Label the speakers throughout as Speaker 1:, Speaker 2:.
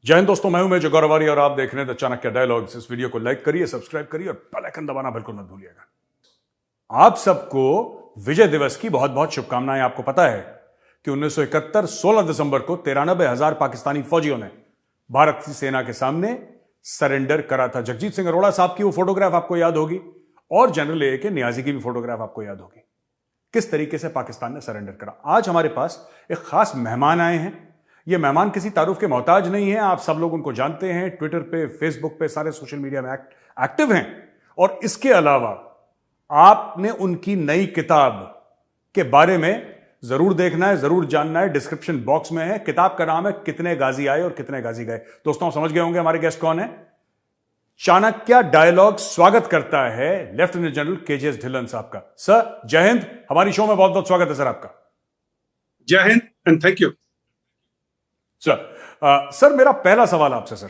Speaker 1: जय हिंद दोस्तों, मैं हूं मेजर गौरवारी और आप देख रहे हैं द चाणक्य डायलॉग्स। इस वीडियो को लाइक करिए, सब्सक्राइब करिए और बेल आइकन दबाना बिल्कुल मत भूलिएगा। आप सबको विजय दिवस की बहुत बहुत शुभकामनाएं। आपको पता है कि 1971 16 दिसंबर को 93,000 पाकिस्तानी फौजियों ने भारत की सेना के सामने सरेंडर करा था। जगजीत सिंह अरोड़ा साहब की वो फोटोग्राफ आपको याद होगी और जनरल ए के नियाजी की भी फोटोग्राफ आपको याद होगी। किस तरीके से पाकिस्तान ने सरेंडर करा। आज हमारे पास एक खास मेहमान आए हैं। ये मेहमान किसी तारुफ के मोहताज नहीं है, आप सब लोग उनको जानते हैं, ट्विटर पे, फेसबुक पे, सारे सोशल मीडिया में एक्टिव हैं। और इसके अलावा आपने उनकी नई किताब के बारे में जरूर देखना है, जरूर जानना है। डिस्क्रिप्शन बॉक्स में है। किताब का नाम है कितने गाजी आए और कितने गाजी गए। दोस्तों, समझ गए होंगे हमारे गेस्ट कौन है। चाणक्य डायलॉग स्वागत करता है लेफ्टिनेंट जनरल केजेएस ढिल्लन साहब का। सर जय हिंद, हमारी शो में बहुत बहुत स्वागत है सर आपका।
Speaker 2: जय Hind and thank you
Speaker 1: sir. Sir मेरा पहला सवाल आपसे सर,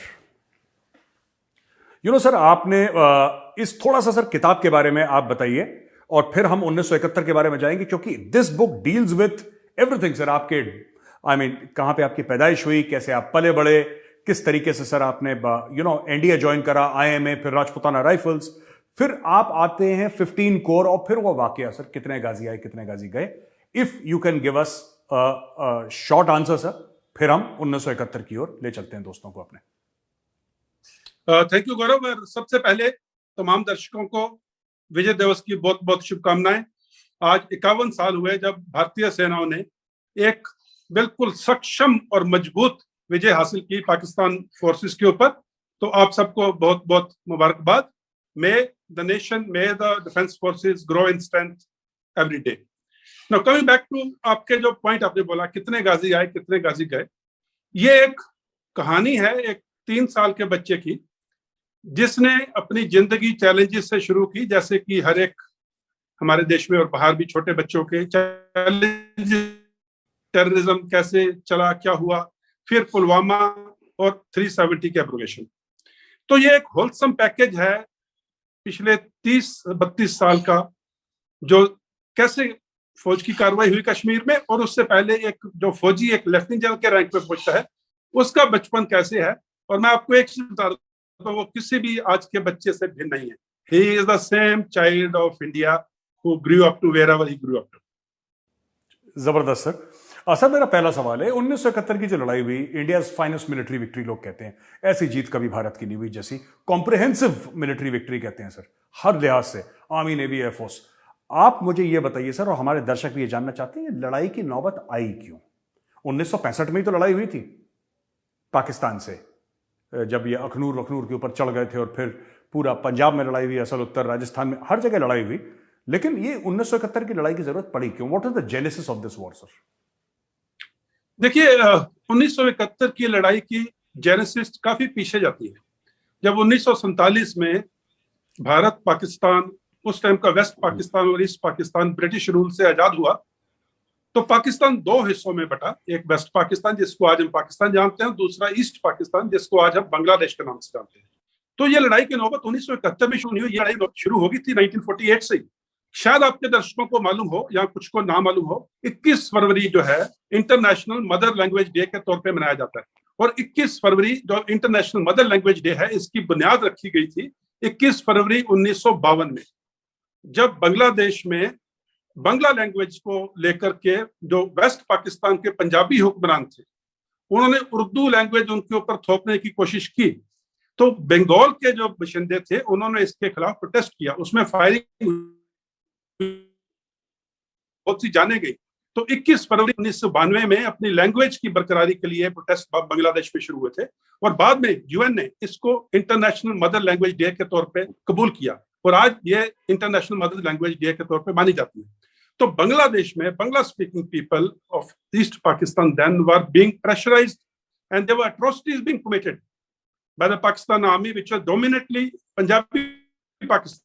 Speaker 1: सर आपने इस थोड़ा सा सर किताब के बारे में आप बताइए और फिर हम 1971 के बारे में जाएंगे, क्योंकि this book deals with everything sir. आपके कहां पे आपकी पैदाइश हुई, कैसे आप पले बड़े, किस तरीके से सर आपने एनडीए ज्वाइन करा, आईएमए, फिर राजपूताना राइफल्स, फिर आप आते हैं 15 कोर और फिर वो वाकया सर कितने गाजी आए कितने गाजी गए। If you can give us short answer sir, फिर हम 1971 की ओर ले चलते हैं दोस्तों को अपने।
Speaker 2: थैंक यू गौरव। सबसे पहले तमाम दर्शकों को विजय दिवस की बहुत बहुत शुभकामनाएं। आज 51 साल हुए जब भारतीय सेनाओं ने एक बिल्कुल सक्षम और मजबूत विजय हासिल की पाकिस्तान फोर्सेस के ऊपर। तो आप सबको बहुत बहुत मुबारकबाद। May the nation, may the defence forces grow in strength every day. Now coming back to आपके जो पॉइंट आपने बोला, कितने गाजी आए कितने गाजी गए, ये एक कहानी है एक 3 साल के बच्चे की जिसने अपनी जिंदगी चैलेंजेस से शुरू की। जैसे कि हर एक हमारे देश में और बाहर भी छोटे बच्चों के चैलेंज, टेररिज्म कैसे चला, क्या हुआ, फिर पुलवामा और 370 के एब्रोगेशन। तो ये एक होलसम पैकेज है पिछले 30-32 साल का, जो कैसे फौज की कार्रवाई हुई कश्मीर में, और उससे पहले एक जो फौजी एक लेफ्टिनेंट जनरल के रैंक पे पहुंचता है उसका बचपन कैसे है। और मैं आपको एक चीज बता दूं, वो किसी भी आज के बच्चे से भिन्न नहीं है। He is the same child of India who grew up to wherever he grew up to.
Speaker 1: जबरदस्त सर। सर मेरा पहला सवाल है, 1971 की जो लड़ाई हुई, इंडिया फाइनेस्ट मिलिट्री विक्ट्री लोग कहते हैं। ऐसी जीत कभी भारत की नहीं हुई जैसी कॉम्प्रिहेंसिव मिलिट्री विक्ट्री कहते हैं सर, हर लिहाज से, आर्मी, नेवी, एयरफोर्स। आप मुझे यह बताइए सर, और हमारे दर्शक भी ये जानना चाहते हैं, लड़ाई की नौबत आई क्यों। 1965 में ही तो लड़ाई हुई थी पाकिस्तान से, जब ये अखनूर के ऊपर चढ़ गए थे, और फिर पूरा पंजाब में लड़ाई हुई, असल उत्तर राजस्थान में, हर जगह लड़ाई हुई। लेकिन ये 1971 की लड़ाई की जरूरत पड़ी क्यों? What is the genesis of this war sir?
Speaker 2: देखिए, 1971 की लड़ाई की जेनेसिस काफी पीछे जाती है। जब 1947 में भारत पाकिस्तान, उस टाइम का वेस्ट पाकिस्तान और ईस्ट पाकिस्तान ब्रिटिश रूल से आजाद हुआ, तो पाकिस्तान 2 हिस्सों में बटा। एक वेस्ट पाकिस्तान जिसको आज हम पाकिस्तान जानते हैं, दूसरा ईस्ट पाकिस्तान जिसको आज हम बांग्लादेश के नाम से जानते हैं। तो ये लड़ाई की नौबत 1971 में शुरू नहीं हुई, ये लड़ाई शुरू हो गई थी 1948 से। शायद आपके दर्शकों को मालूम हो या कुछ को ना मालूम हो, 21 फरवरी जो है इंटरनेशनल मदर लैंग्वेज डे के तौर पे मनाया जाता है। और 21 फरवरी जो इंटरनेशनल मदर लैंग्वेज डे है, इसकी बुनियाद रखी गई थी 21 फरवरी 1952 में, जब बांग्लादेश में बांग्ला लैंग्वेज को लेकर के जो वेस्ट पाकिस्तान के पंजाबी हुक्मरान थे, उन्होंने उर्दू लैंग्वेज उनके ऊपर थोपने की कोशिश की। तो बंगाल के जो बशिंदे थे उन्होंने इसके खिलाफ प्रोटेस्ट किया, उसमें फायरिंग बहुत सी जाने गई। तो 21 फरवरी 1992 में अपनी लैंग्वेज की बरकरारी के लिए प्रोटेस्ट बांग्लादेश में शुरू हुए थे, और बाद में यूएन ने इसको इंटरनेशनल मदर लैंग्वेज डे के तौर पे कबूल किया, और आज ये इंटरनेशनल मदर लैंग्वेज डे के तौर पे मानी जाती है। तो बांग्लादेश में Bangla speaking people of East Pakistan then were being pressurised and there were atrocities being committed by the Pakistan army, which was dominantly Punjabi Pakistan.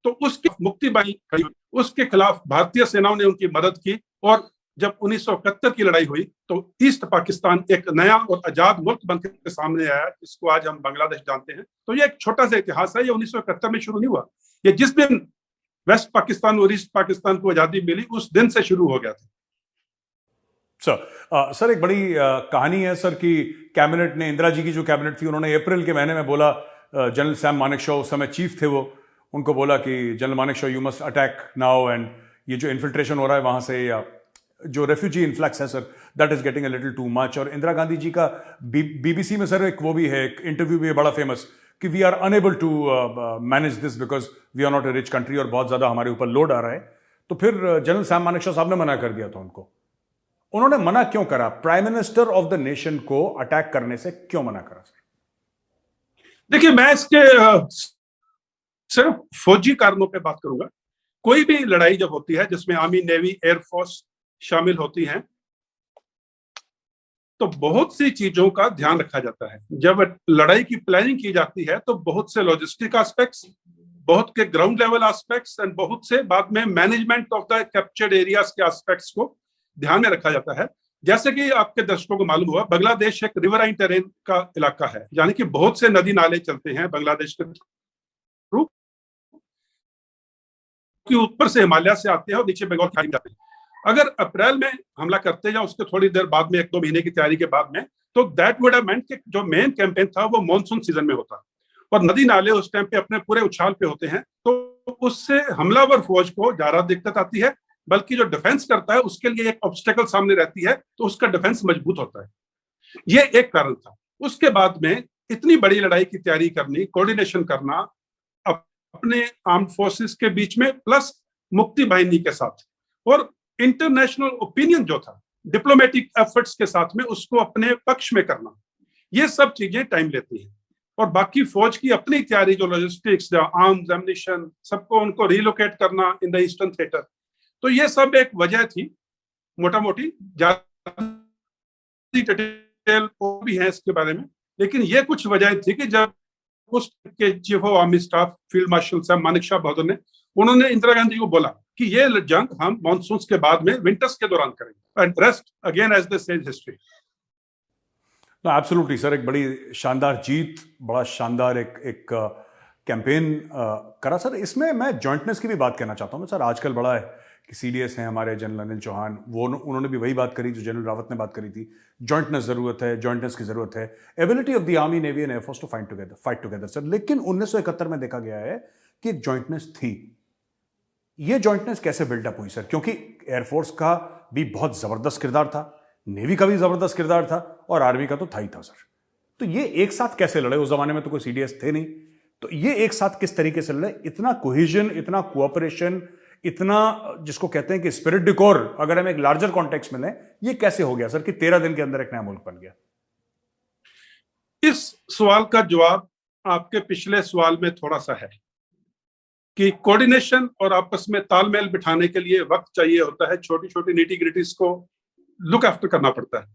Speaker 2: तो उसकी मुक्ति बाई खड़ी, उसके खिलाफ भारतीय सेनाओं ने उनकी मदद की। और जब 1971 की लड़ाई हुई तो ईस्ट पाकिस्तान एक नया और आजाद मुल्क बनकर के सामने आया, जिसको आज हम बांग्लादेश जानते हैं। तो ये एक छोटा सा इतिहास है, ये 1971 में शुरू नहीं हुआ, ये जिस दिन वेस्ट पाकिस्तान और ईस्ट पाकिस्तान को आजादी मिली उस दिन से शुरू हो गया था।
Speaker 1: सर एक बड़ी कहानी है सर कि कैबिनेट ने, इंदिरा जी की जो कैबिनेट थी, उन्होंने अप्रैल के महीने में बोला, जनरल सैम मानेकशॉ उस समय चीफ थे, वो उनको बोला कि general Manekshaw you must attack now, and ये जो इन्फिल्ट्रेशन हो रहा है वहां से, या जो रेफ्यूजी इन्फ्लक्स है sir, that is getting a little too much. और इंदिरा गांधी जी का बीबीसी में सर एक वो भी है, एक इंटरव्यू भी है बड़ा फेमस, कि we are unable to manage this because we are not a rich country, और बहुत ज्यादा हमारे ऊपर लोड आ रहा है। तो फिर जनरल सैम मानेकशॉ साहब ने मना कर दिया था उनको। उन्होंने मना क्यों करा? Prime minister of the nation को अटैक करने से क्यों मना करा सर?
Speaker 2: देखिए, मैं इसके सिर्फ फौजी कारणों पे बात करूंगा। कोई भी लड़ाई जब होती है जिसमें आर्मी, नेवी, एयरफोर्स शामिल होती हैं, तो बहुत सी चीजों का ध्यान रखा जाता है। जब लड़ाई की प्लानिंग की जाती है तो बहुत से लॉजिस्टिक एस्पेक्ट्स, बहुत के ग्राउंड लेवल एस्पेक्ट्स एंड बहुत से बाद में management of the captured areas के एस्पेक्ट्स को ध्यान में रखा जाता है। जैसे कि आपके दर्शकों को मालूम हुआ, बांग्लादेश एक रिवराइन टेरेन का इलाका है, यानी कि बहुत से नदी नाले चलते हैं बांग्लादेश के थ्रू, कि ऊपर से हिमालय से आते हैं और नीचे बंगाल खाड़ी जाते हैं। अगर अप्रैल में हमला करते या उसके थोड़ी देर बाद में, 1-2 महीने की तैयारी के बाद में, तो दैट वुड हैव मेंट कि जो मेन कैंपेन था वो मॉनसून सीजन में होता, और नदी नाले उस टाइम पे अपने पूरे उछाल पे होते हैं, तो उससे हमलावर फौज को ज्यादा दिक्कत आती है, बल्कि जो डिफेंस करता है उसके लिए एक ऑब्स्टेकल सामने रहती है, तो उसका डिफेंस मजबूत होता है। ये एक कारण था। उसके बाद में इतनी बड़ी लड़ाई की तैयारी करनी, कोऑर्डिनेशन करना अपने आर्म्ड फोर्सेस के बीच में, प्लस मुक्ति बाहिनी के साथ, और इंटरनेशनल ओपिनियन जो था डिप्लोमेटिक एफर्ट्स के साथ में उसको अपने पक्ष में करना, ये सब चीजें टाइम लेती हैं। और बाकी फौज की अपनी तैयारी, जो लॉजिस्टिक्स, जो आर्म्स, एम्युनिशन, सबको उनको रिलोकेट करना इन द ईस्टर्न थिएटर, तो ये सब एक वजह थी। मोटा मोटी डिटेल भी है इसके बारे में, लेकिन ये कुछ वजह थी कि जब उस के chief of army staff field marshal Sam Manekshaw Bahadur ने, उन्होंने इंदिरा गांधी को बोला कि ये जंग हम मॉनसून के बाद में, विंटर्स के दौरान करेंगे, and rest again as the says history.
Speaker 1: Absolutely sir, एक बड़ी शानदार जीत, बड़ा शानदार एक कैंपेन करा सर। इसमें मैं जॉइंटनेस की भी बात करना चाहता हूँ सर। आजकल बड़ा है कि सीडीएस हैं हमारे जनरल अनिल चौहान, वो उन्होंने भी वही बात करी जो जनरल रावत ने बात करी थी, जॉइंटनेस जरूरत है, जॉइंटनेस की जरूरत है, ability of the army, navy and air force to fight together sir. लेकिन 1971 में देखा गया है कि जॉइंटनेस थी। ये जॉइंटनेस कैसे बिल्डअप हुई सर? क्योंकि एयरफोर्स का भी बहुत जबरदस्त किरदार था, नेवी का भी जबरदस्त किरदार था, और आर्मी का तो था ही था सर। तो ये एक साथ कैसे लड़े? उस जमाने में तो कोई सीडीएस थे नहीं, तो ये एक साथ किस तरीके से लड़े? इतना कोहेजन, इतना कोऑपरेशन, इतना जिसको कहते हैं कि स्पिरिट डिकोर, अगर हम एक लार्जर कॉन्टेक्स्ट में लें, ये कैसे हो गया सर कि 13 दिन के अंदर एक नया मुल्क बन गया?
Speaker 2: इस सवाल का जवाब आपके पिछले सवाल में थोड़ा सा है कि कोऑर्डिनेशन और आपस में तालमेल बिठाने के लिए वक्त चाहिए होता है, छोटी छोटी नीटी ग्रिटीज को लुक आफ्टर करना पड़ता है।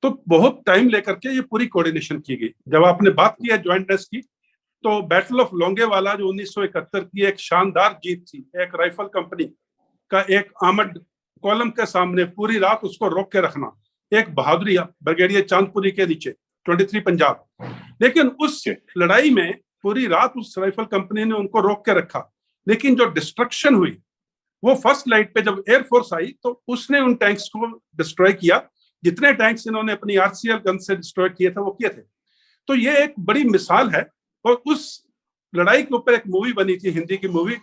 Speaker 2: तो बहुत टाइम लेकर के ये पूरी कोऑर्डिनेशन की गई। जब आपने बात की है जॉइंटनेस की, तो बैटल ऑफ लोंगेवाला जो 1971 की एक शानदार जीत थी, एक राइफल कंपनी का एक आर्मर्ड कॉलम के सामने पूरी रात उसको रोक के रखना, एक बहादुरी ब्रिगेडियर चांदपुरी के नीचे 23 पंजाब। लेकिन उस लड़ाई में पूरी रात उस राइफल कंपनी ने उनको रोक के रखा, लेकिन जो डिस्ट्रक्शन हुई वो फर्स्ट लाइट पे जब एयरफोर्स आई तो उसने उन टैंक्स को डिस्ट्रॉय किया। जितने टैंक्स इन्होंने अपनी आरसीएल गन से डिस्ट्रॉय किए थे वो किए थे। तो ये एक बड़ी मिसाल है। और उस लड़ाई के ऊपर एक मूवी बनी थी, हिंदी की मूवी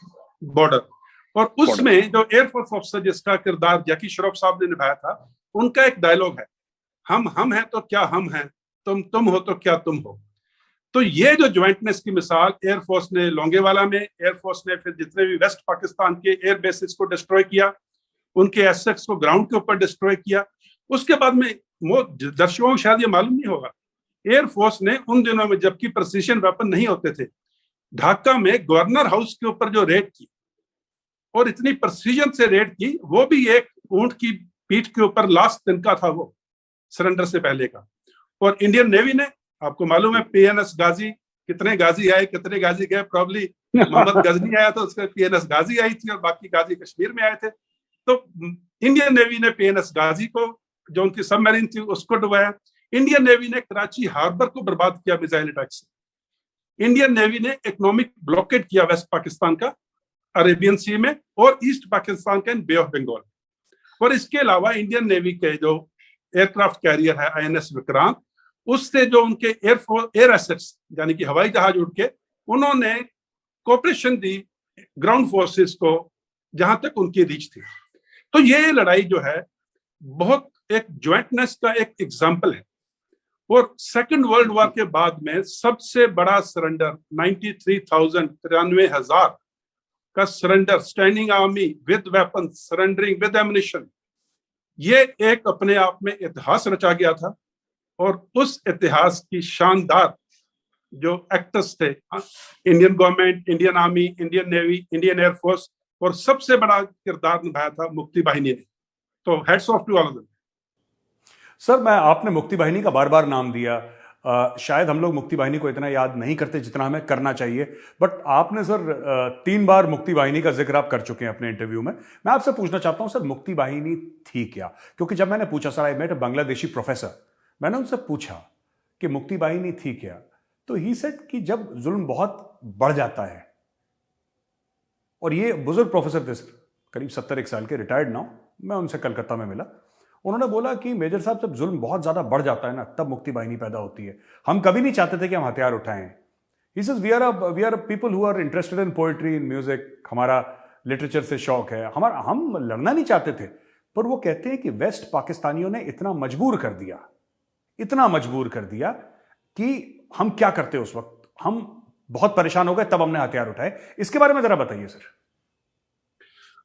Speaker 2: बॉर्डर, और उसमें जो एयरफोर्स ऑफिसर जिसका किरदार जैकी श्रॉफ साहब ने निभाया था, उनका एक डायलॉग है, हम हैं तो क्या हम हैं, तुम हो तो क्या तुम हो। तो ये जो ज्वाइंटनेस की मिसाल एयरफोर्स ने लोंगेवाला में, एयरफोर्स ने फिर जितने भी वेस्ट पाकिस्तान के एयर बेसिस को डिस्ट्रॉय किया, उनके एसेट्स को ग्राउंड के ऊपर डिस्ट्रॉय किया। उसके बाद में दर्शकों को शायद ये मालूम नहीं होगा, एयरफोर्स ने उन दिनों में जबकि प्रिसीजन वेपन नहीं होते थे, ढाका में गवर्नर हाउस के ऊपर जो रेड की और इतनी प्रिसीजन से रेड की, वो भी एक ऊंट की पीठ के ऊपर लास्ट दिन का था, वो सरेंडर से पहले का। और इंडियन नेवी ने, आपको मालूम है पीएनएस गाजी, कितने गाजी आए कितने गाजी गए, प्रॉब्ली मोहम्मद गजनी आया तो उसका पीएनएस गाजी आई थी और बाकी गाजी कश्मीर में आए थे। तो इंडियन नेवी ने पीएनएस गाजी को, जो उनकी सबमरीन थी, उसको डुबाया। इंडियन नेवी ने कराची हार्बर को बर्बाद किया मिसाइल अटैक से। इंडियन नेवी ने इकोनॉमिक ब्लॉकेड किया वेस्ट पाकिस्तान का अरेबियन सी में और ईस्ट पाकिस्तान का इन बे ऑफ बंगाल। और इसके अलावा इंडियन नेवी के जो एयरक्राफ्ट कैरियर है INS विक्रांत, उससे जो उनके एयर एसेट्स यानी कि हवाई जहाज उड़ के उन्होंने कोऑपरेशन दी ग्राउंड फोर्सेस को जहां तक उनकी रीच थी। तो ये लड़ाई जो है बहुत एक ज्वाइंटनेस का एक एग्जाम्पल है। और सेकेंड वर्ल्ड वॉर के बाद में सबसे बड़ा सरेंडर 93,000 का surrender, standing army with weapon surrendering with ammunition, ये एक अपने आप में इतिहास रचा गया था। और उस इतिहास की शानदार जो एक्टर्स थे, Indian government, Indian army, Indian navy, Indian air force, और सबसे बड़ा किरदार निभाया था मुक्ति बाहिनी ने। तो heads off to all of them.
Speaker 1: Sir, मैं आपने मुक्ति बाहिनी का बार बार नाम दिया, शायद हम लोग मुक्ति बाहिनी को इतना याद नहीं करते जितना हमें करना चाहिए, बट आपने सर 3 बार मुक्ति बाहिनी का जिक्र आप कर चुके हैं अपने इंटरव्यू में। मैं आपसे पूछना चाहता हूं सर, मुक्ति बाहिनी थी क्या? क्योंकि जब मैंने पूछा, sir I met a Bangladeshi professor, मैंने उनसे पूछा कि मुक्ति बाहिनी थी क्या, तो ही सेड कि जब जुल्म बहुत बढ़ जाता है, और ये बुजुर्ग प्रोफेसर थे सर, करीब 70 साल के, रिटायर्ड नाउ, मैं उनसे कलकत्ता में मिला, उन्होंने बोला कि मेजर साहब जब जुल्म बहुत ज्यादा बढ़ जाता है ना, तब मुक्ति बाहिनी पैदा होती है। हम कभी नहीं चाहते थे कि हम हथियार उठाएं। He says we are people who are interested in poetry, in music, हमारा लिटरेचर से शौक है, हम लड़ना नहीं चाहते थे। पर वो कहते हैं कि वेस्ट पाकिस्तानियों ने इतना मजबूर कर दिया कि हम क्या करते उस वक्त, हम बहुत परेशान हो गए, तब हमने हथियार उठाए। इसके बारे में जरा बताइए सर।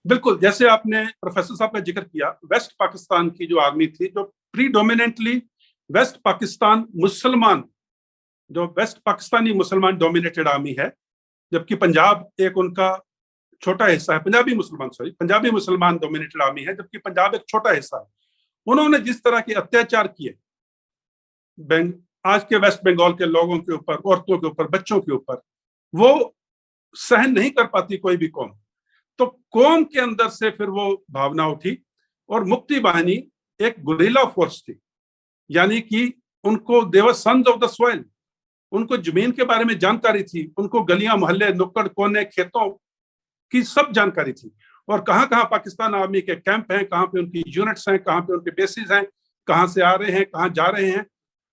Speaker 2: बिल्कुल, जैसे आपने प्रोफेसर साहब का जिक्र किया, वेस्ट पाकिस्तान की जो आर्मी थी, जो प्रीडोमिनेंटली वेस्ट पाकिस्तान मुसलमान, जो वेस्ट पाकिस्तानी मुसलमान डोमिनेटेड आर्मी है, जबकि पंजाब एक उनका छोटा हिस्सा है, पंजाबी मुसलमान डोमिनेटेड आर्मी है, जबकि पंजाब एक छोटा हिस्सा है। उन्होंने जिस तरह के अत्याचार किए आज के वेस्ट बंगाल के लोगों के ऊपर, औरतों के ऊपर, बच्चों के ऊपर, वो सहन नहीं कर पाती कोई भी कौम। तो कौम के अंदर से फिर वो भावना उठी, और मुक्ति बाहिनी एक गुरिल्ला फोर्स थी, यानी कि उनको दे वर सन्स ऑफ द सॉइल, उनको जमीन के बारे में जानकारी थी, उनको गलियां, मोहल्ले, नुक्कड़ कोने, खेतों की सब जानकारी थी, और कहां कहां पाकिस्तान आर्मी के कैंप हैं, कहां पे उनकी यूनिट्स हैं, कहां पे उनके बेसिस हैं, कहां से आ रहे हैं, कहां जा रहे हैं।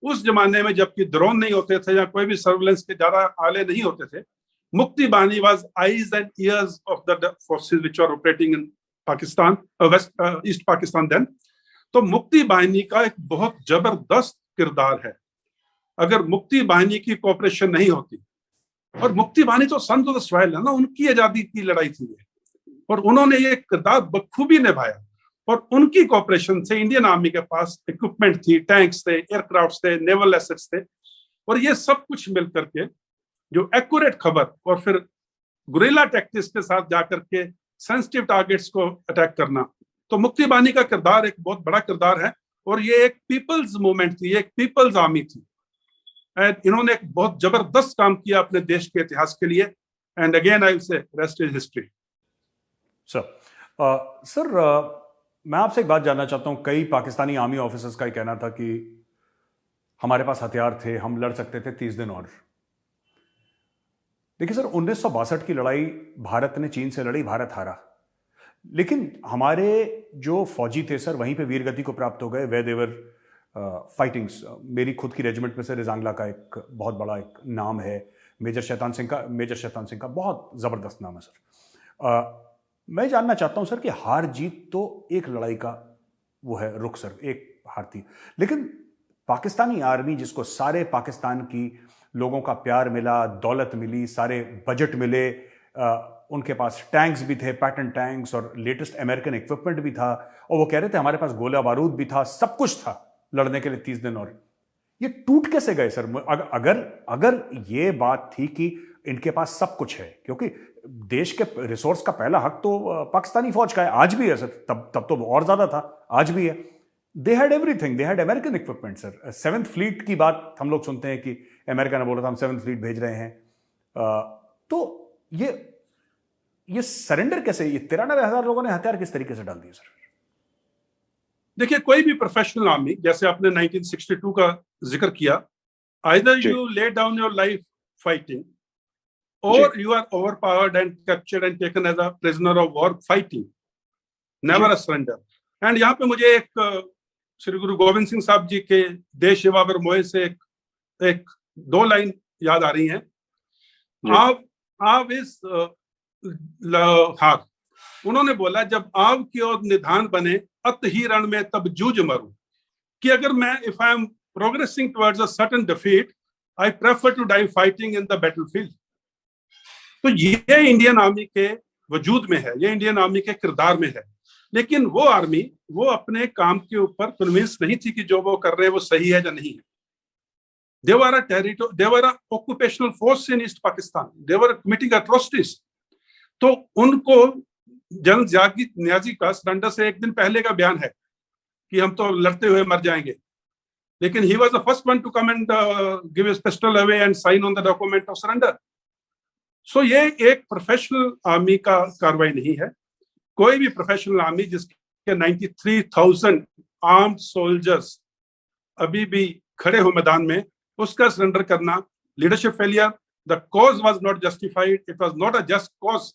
Speaker 2: उस जमाने में जबकि ड्रोन नहीं होते थे या कोई भी सर्वेलेंस के ज्यादा आले नहीं होते थे, मुक्ति बाहिनी was eyes and ears of the forces which are operating in Pakistan, East Pakistan then. तो मुक्ति बाहिनी का एक बहुत जबरदस्त किरदार है। अगर मुक्ति बाहिनी की कोऑपरेशन नहीं होती, और मुक्ति बाहिनी तो सन्स ऑफ द सॉइल है ना, उनकी आजादी की लड़ाई थी, और उन्होंने ये किरदार बखूबी निभाया, और उनकी कोऑपरेशन से इंडियन आर्मी के पास इक्विपमेंट थी, टैंक्स थे, एयरक्राफ्ट थे, नेवल एसेट्स थे, और ये सब कुछ मिलकर के जो एक्यूरेट खबर, और फिर गुरिल्ला टैक्टिक्स के साथ जाकर के सेंसिटिव टारगेट्स को अटैक करना। तो मुक्ति बाहिनी का किरदार एक बहुत बड़ा किरदार है, और ये एक पीपल्स मूवमेंट थी, एक पीपल्स आर्मी थी, एंड इन्होंने एक बहुत जबरदस्त काम किया अपने देश के इतिहास के लिए। And again I will say rest is history.
Speaker 1: Sir, मैं आपसे एक बात जानना चाहता हूं। कई पाकिस्तानी आर्मी ऑफिसर्स का कहना था कि हमारे पास हथियार थे, हम लड़ सकते थे 30 दिन और। देखिए सर, 1962 की लड़ाई भारत ने चीन से लड़ी, भारत हारा, लेकिन हमारे जो फौजी थे सर वहीं पे वीरगति को प्राप्त हो गए, वे देवर फाइटिंग्स। मेरी खुद की रेजिमेंट में से रिजांगला का एक बहुत बड़ा एक नाम है, मेजर शैतान सिंह का बहुत जबरदस्त नाम है सर। मैं जानना चाहता हूं सर कि हार जीत तो एक लड़ाई का वो है रुख सर, एक हारती, लेकिन पाकिस्तानी आर्मी जिसको सारे पाकिस्तान की लोगों का प्यार मिला, दौलत मिली, सारे बजट मिले, उनके पास टैंक्स भी थे, पैटर्न टैंक्स, और लेटेस्ट अमेरिकन इक्विपमेंट भी था, और वो कह रहे थे हमारे पास गोला बारूद भी था, सब कुछ था लड़ने के लिए 30 दिन और। ये टूट कैसे गए सर? अगर ये बात थी कि इनके पास सब कुछ है, क्योंकि देश के रिसोर्स का पहला हक तो पाकिस्तानी फौज का है, आज भी है सर, तब तो और ज्यादा था, आज भी है। They had everything, they had American equipment sir. 7th fleet की बात हम लोग सुनते हैं कि अमेरिका ने बोला था हम 7th फ्लीट भेज रहे हैं। तो ये सरेंडर कैसे, ये 93,000 लोगों ने हथियार किस तरीके से डाल दिए सर?
Speaker 2: देखिए, कोई भी प्रोफेशनल आर्मी, जैसे आपने 1962 का जिक्र किया, either you lay down your life fighting, और you are overpowered and captured and taken as a prisoner of war fighting, never a surrender. And यहाँ पे मुझे एक श्री गुरु गोविंद सिंह साहब जी के देश सेवा पर मोहे से एक दो लाइन याद आ रही हैं। आव इस हार, उन्होंने बोला जब आव की ओर निधान बने अत ही रण में तब जूझ मरूं, कि अगर मैं if I am progressing towards a certain defeat I prefer to die fighting in the battlefield. तो ये इंडियन आर्मी के वजूद में है, ये इंडियन आर्मी के किरदार में है। लेकिन वो आर्मी वो अपने काम के ऊपर कन्विंस नहीं थी कि जो वो कर रहे हैं वो सही है या नहीं है। They were a occupational force in East Pakistan. They were committing atrocities. तो उनको जनरल जागी नियाजी का सरेंडर से एक दिन पहले का बयान है कि हम तो लड़ते हुए मर जाएंगे, लेकिन he was the first one to come and give his pistol away and sign on the document of surrender. So ये एक प्रोफेशनल आर्मी का कार्रवाई नहीं है। कोई भी प्रोफेशनल आर्मी जिसके 93,000 आर्म्ड सोल्जर्स अभी भी खड़े हो मैदान में, उसका सरेंडर करना leadership failure. The cause was not justified, it was not a just cause,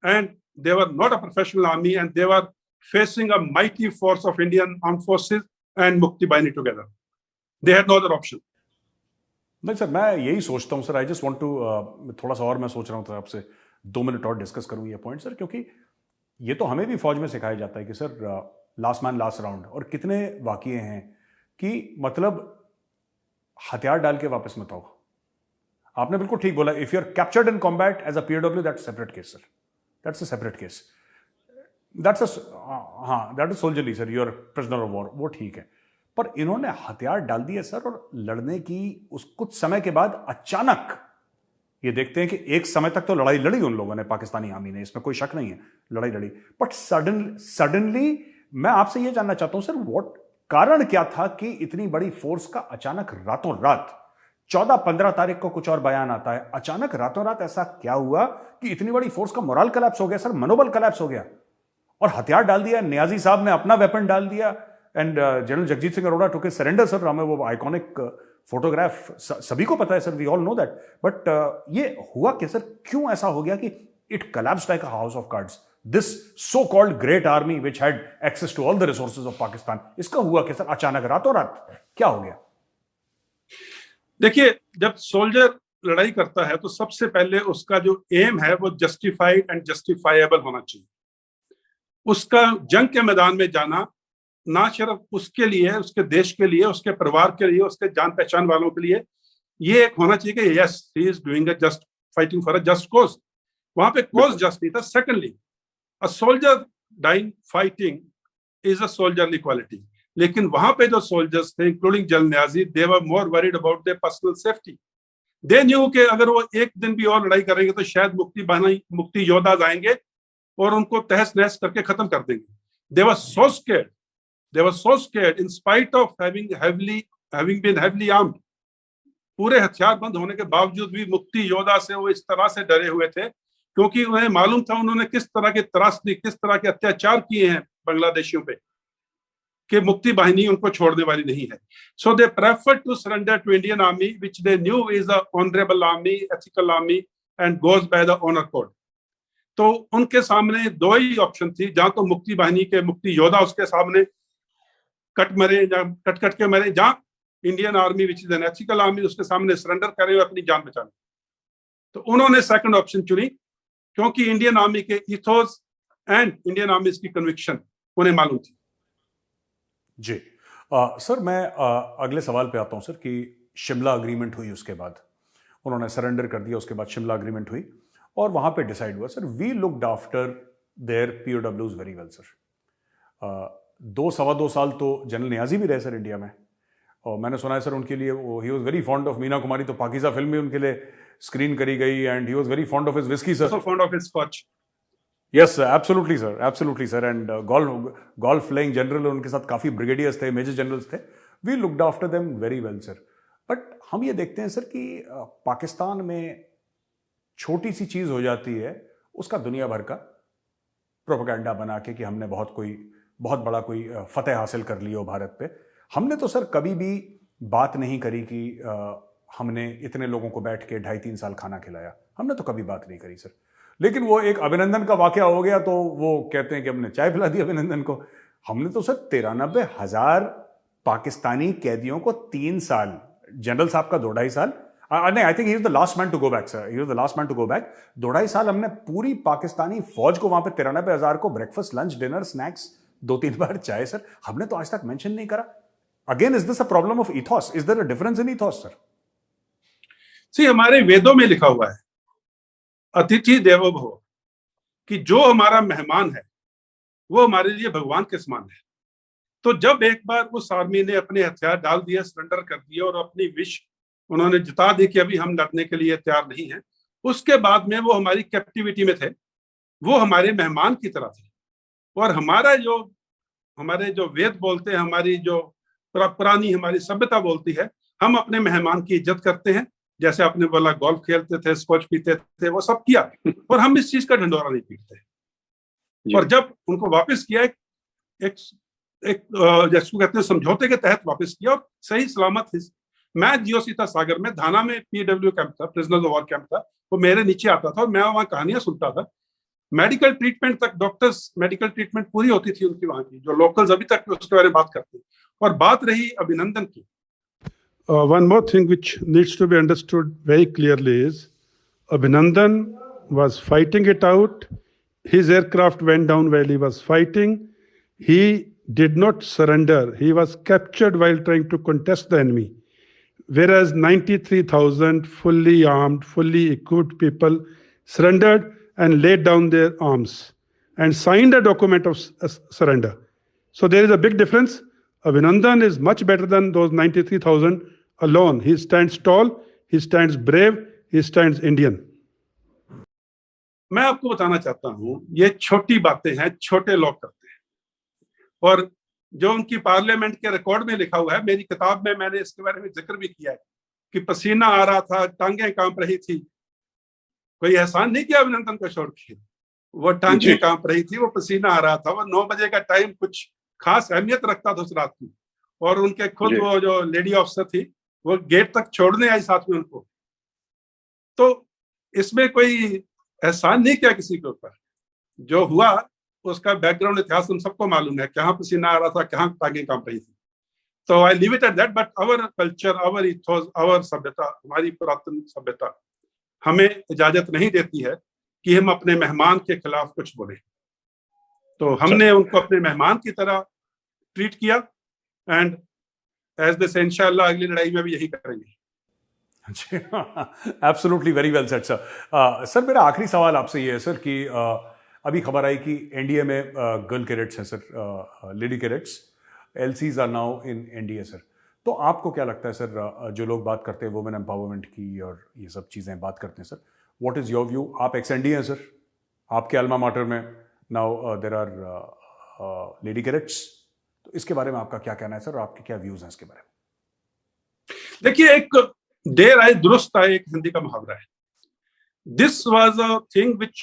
Speaker 2: and they were not a professional army and they were facing a mighty force of Indian armed forces and Mukti Bahini together. They had no other option.
Speaker 1: नहीं sir, मैं यही सोचता हूं sir. I just want to थोड़ा सा और मैं सोच रहा हूं तो आपसे 2 मिनट और डिस्कस करूं ये पॉइंट सर, क्योंकि ये तो हमें भी फौज में सिखाया जाता है कि sir last man last round, और कितने वाकये हैं कि मतलब हथियार डाल के वापस मत आओ। आपने बिल्कुल ठीक बोला, if you are captured in combat as a POW that's separate case sir, that's a separate case, that is soldierly sir, you are prisoner of war, वो ठीक है। पर इन्होंने हथियार डाल दिए सर, और लड़ने की उस कुछ समय के बाद अचानक ये देखते हैं कि एक समय तक तो लड़ाई लड़ी उन लोगों ने, पाकिस्तानी आर्मी ने, इसमें कोई शक नहीं है, लड़ाई लड़ी, बट सडनली मैं आपसे ये जानना चाहता हूं सर, व्हाट कारण क्या था कि इतनी बड़ी फोर्स का अचानक रातों रात 14-15 तारीख को कुछ और बयान आता है, अचानक रातों रात ऐसा क्या हुआ कि इतनी बड़ी फोर्स का मोरल कोलैप्स हो गया सर, मनोबल कोलैप्स हो गया, और हथियार डाल दिया। नियाजी साहब ने अपना वेपन डाल दिया and general Jagjit Singh Arora took his surrender sir. हमें वो आइकॉनिक फोटोग्राफ सभी को पता है sir, we all know that, but ये हुआ क्या सर, क्यों ऐसा हो गया कि it collapsed like a house of cards, this so called great army which had access to all the resources of Pakistan, इसका हुआ क्या सर अचानक रातों रात, क्या हो गया?
Speaker 2: देखिए, जब सोल्जर लड़ाई करता है तो सबसे पहले उसका जो एम है वो जस्टिफाइड एंड जस्टिफाइएबल होना चाहिए। उसका जंग के मैदान में जाना ना सिर्फ उसके लिए, उसके देश के लिए, उसके परिवार के लिए, उसके जान पहचान वालों के लिए, ये एक होना चाहिए कि yes he is doing a just, fighting for a just cause. वहां पे कॉज जस्ट नहीं था। Secondly, a soldier dying fighting is a soldierly quality, लेकिन वहां पे जो सोल्जर्स थे including general Niazi, they were more worried about their personal safety. They knew कि अगर वो एक दिन भी और लड़ाई करेंगे तो शायद मुक्ति योद्धा आएंगे और उनको तहस नहस करके खत्म कर देंगे। They were so scared, they were so scared in spite of having been heavily armed, पूरे हथियार बंद होने के बावजूद भी मुक्ति योद्धा से वो इस तरह से डरे हुए थे, क्योंकि उन्हें मालूम था उन्होंने किस तरह के त्रासदी, किस तरह के अत्याचार किए हैं बांग्लादेशियों पे, कि मुक्ति बाहिनी उनको छोड़ने वाली नहीं है। So they preferred to surrender to Indian Army, which they knew is a honorable army, ethical army and goes by the honor code. तो उनके सामने दो ही ऑप्शन थी, जहां तो मुक्ति बाहिनी के मुक्ति योद्धा उसके सामने कट मरे या कट के मरे, जहां Indian army which is an ethical army उसके सामने सरेंडर करे और अपनी जान बचाने। तो उन्होंने सेकंड ऑप्शन चुनी, क्योंकि इंडियन आर्मी के इथोस एंड इंडियन आर्मी की कन्विक्शन उन्हें मालूम थी।
Speaker 1: जी सर, मैं अगले सवाल पे आता हूं सर, कि शिमला अग्रीमेंट हुई, उसके बाद उन्होंने सरेंडर कर दिया, उसके बाद शिमला अग्रीमेंट हुई और वहां पे डिसाइड हुआ sir, we looked after their पीओडब्ल्यूज वेरी वेल सर। 2-2.25 साल तो जनरल नियाजी भी रहे सर इंडिया में, और मैंने सुना है सर उनके लिए he was very fond of Meena Kumari, तो पाकिजा फिल्म भी उनके लिए स्क्रीन करी गई, and he was very fond of his whisky sir,
Speaker 2: fond of his scotch.
Speaker 1: Yes absolutely sir, and golf playing general उनके साथ काफी ब्रिगेडियर्स थे, मेजर जनरल्स थे, we looked after them very well sir. But हम ये देखते हैं sir कि पाकिस्तान में छोटी सी चीज हो जाती है, उसका दुनिया भर का प्रोपेगेंडा बना के कि हमने बहुत बड़ा कोई फतेह हासिल कर लिया हो भारत पे। हमने तो सर कभी भी बात नहीं करी कि हमने इतने लोगों को बैठ के 2.5-3 साल खाना खिलाया, हमने तो कभी बात नहीं करी सर। लेकिन वो एक अभिनंदन का वाकया हो गया तो वो कहते हैं कि हमने चाय पिला दी अभिनंदन को। हमने तो सर 93,000 पाकिस्तानी कैदियों को 3 साल, जनरल साहब का 2.5 साल, नहीं, I think he is the last man to go back sir, he is the last man to go back. 2.5 साल हमने पूरी पाकिस्तानी फौज को वहां पे 93,000 को ब्रेकफास्ट, लंच, डिनर, स्नैक्स, 2-3 बार चाय सर, हमने तो आज तक मेंशन नहीं करा। Again, is this a problem of ethos? Is there a difference in ethos sir?
Speaker 2: See, हमारे वेदों में लिखा हुआ है अतिथि देवो भव, कि जो हमारा मेहमान है वो हमारे लिए भगवान के समान है। तो जब एक बार उस आर्मी ने अपने हथियार डाल दिए, सरेंडर कर दिए और अपनी विश उन्होंने जता दी कि अभी हम लड़ने के लिए तैयार नहीं हैं, उसके बाद में वो हमारी कैप्टिविटी में थे, वो हमारे मेहमान की तरह थे। और हमारे जो वेद बोलते हैं, हमारी जो पुरानी हमारी सभ्यता बोलती है, हम अपने मेहमान की इज्जत करते हैं। जैसे आपने बोला, गोल्फ खेलते थे, स्कॉच पीते थे, वो सब किया, और हम इस चीज का ढंढोरा नहीं पीटते। और जब उनको वापस किया, एक जिसको कहते हैं समझौते के तहत वापस किया, और सही सलामत मैं जियो सीता सागर में धाना में PW कैंप था, प्रिजनर्स ऑफ वॉर कैंप था, वो मेरे नीचे आता था और मैं वहां कहानियां सुनता था। मेडिकल ट्रीटमेंट तक, डॉक्टर्स मेडिकल ट्रीटमेंट पूरी होती थी उनकी वहां की, जो लोकल्स अभी तक उसके बारे में बात करते हैं। और बात रही अभिनंदन की, one more thing which needs to be understood very clearly is Abhinandan was fighting it out. His aircraft went down while he was fighting. He did not surrender. He was captured while trying to contest the enemy. Whereas 93,000 fully armed, fully equipped people surrendered and laid down their arms and signed a document of surrender. So there is a big difference. Abhinandan is much better than those 93,000 alone. He stands tall, he stands brave, he stands Indian. मैं आपको बताना चाहता हूं, ये छोटी बातें हैं, छोटे लोग करते हैं। और जो उनकी पार्लियामेंट के रिकॉर्ड में लिखा हुआ है, मेरी किताब में मैंने इसके बारे में जिक्र भी किया है कि पसीना आ रहा था, टांगें कांप रही थी। कोई एहसान नहीं किया अभिनंदन को छोड़ के, वो टांगें कांप रही थी, वो पसीना आ रहा था। वो 9 बजे का टाइम कुछ खास अहमियत रखता था उस रात की। और उनके खुद वो जो लेडी ऑफिसर थी, वो गेट तक छोड़ने आई साथ में उनको। तो इसमें कोई एहसान नहीं किया किसी के ऊपर। जो हुआ उसका बैकग्राउंड इतिहास हम सबको मालूम है, कहाँ पसीना आ रहा था, कहाँ टांगें कांप रही थी। तो I leave it at that. But our culture, our ethos, our सभ्यता, हमारी पुरातन सभ्यता हमें इजाजत नहीं देती है कि हम अपने मेहमान के खिलाफ कुछ बोले। तो हमने उनको अपने मेहमान की तरह ट्रीट किया, एंड एज दिस इंशाल्लाह अगली लड़ाई में भी यही करेंगे।
Speaker 1: Absolutely, very well said sir. Sir, मेरा आखिरी सवाल आपसे ये है सर कि अभी खबर आई कि एनडीए में गर्ल कैडेट्स हैं sir, lady cadets, LCs are now in NDA sir. तो आपको क्या लगता है सर, जो लोग बात करते हैं वुमेन एम्पावरमेंट की और ये सब चीज़ें बात करते हैं sir, what is your view? आप एक्स एनडीए हैं सर, आपके अल्मा माटर में now there are lady cadets, तो इसके बारे में आपका क्या कहना है सर, और आपके क्या व्यूज हैं इसके बारे में?
Speaker 2: देखिए, एक देर आए दुरुस्त आए, एक हिंदी का मुहावरा है। This was a thing which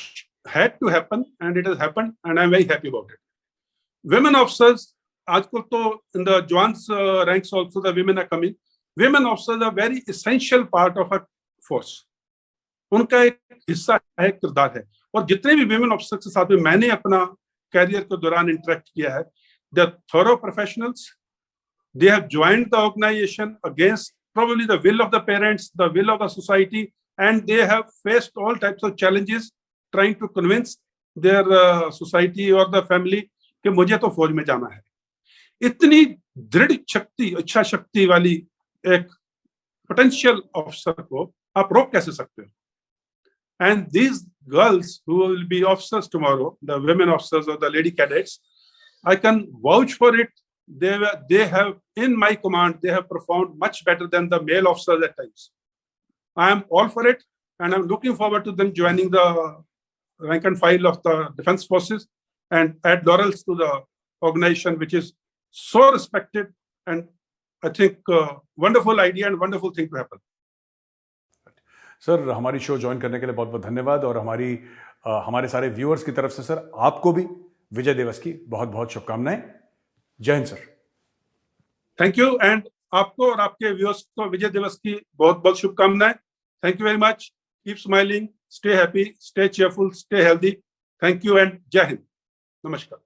Speaker 2: had to happen and it has happened and I am very happy about it. Women officers आजकल तो in the jawans ranks also the women are coming. Women officers are very essential part of a force. उनका एक हिस्सा है, किरदार है। और जितने भी विमेन ऑफिसर्स के साथ में मैंने अपना कैरियर के दौरान इंटरेक्ट किया है, they are thorough professionals. They have joined the organization against probably the will of the parents, the will of the society, and they have faced all types of challenges trying to convince their society or the family कि मुझे तो फौज में जाना है। इतनी दृढ़ शक्ति, इच्छा शक्ति वाली एक पोटेंशियल ऑफिसर को आप रोक कैसे सकते हो? And these girls who will be officers tomorrow, the women officers or the lady cadets, I can vouch for it. They have, in my command, they have performed much better than the male officers at times. I am all for it, and I'm looking forward to them joining the rank and file of the defense forces and add laurels to the organization, which is so respected, and I think wonderful idea and wonderful thing to happen.
Speaker 1: Sir, हमारी show join करने के लिए बहुत बहुत धन्यवाद, और हमारे सारे व्यूअर्स की तरफ से सर आपको भी विजय दिवस की बहुत बहुत शुभकामनाएं। जय Hind sir.
Speaker 2: Thank you, and आपको और आपके व्यूअर्स को विजय दिवस की बहुत बहुत शुभकामनाएं। Thank you very much. Keep smiling, stay happy, stay cheerful, stay healthy. Thank you and जय हिंद। नमस्कार।